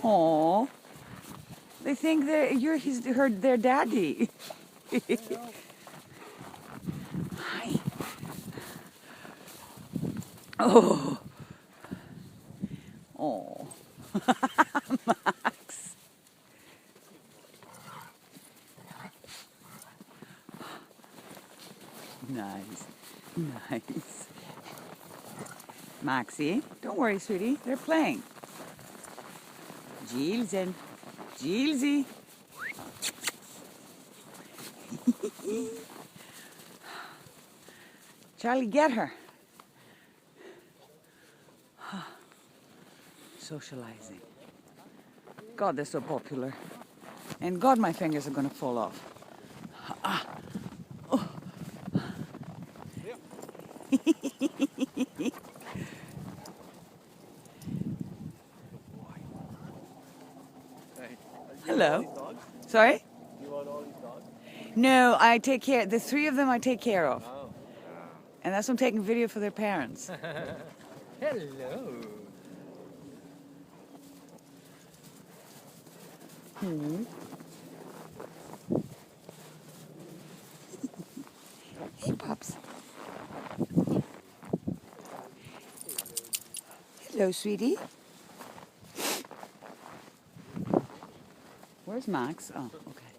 Oh, they think that you're their daddy. Hi. Oh. Oh. Max. Nice. Nice. Maxie, don't worry, sweetie. They're playing. Gilles and Gilesy. Charlie, get her. Socializing. God, they're so popular. And God, my fingers are going to fall off. Ah. Oh. Hello. Sorry? You want all these dogs? No, I take care. The three of them I take care of. Oh. And that's why I'm taking video for their parents. Hello. Hmm. Hey, pups. Hello, sweetie. Where's Max? Oh, okay.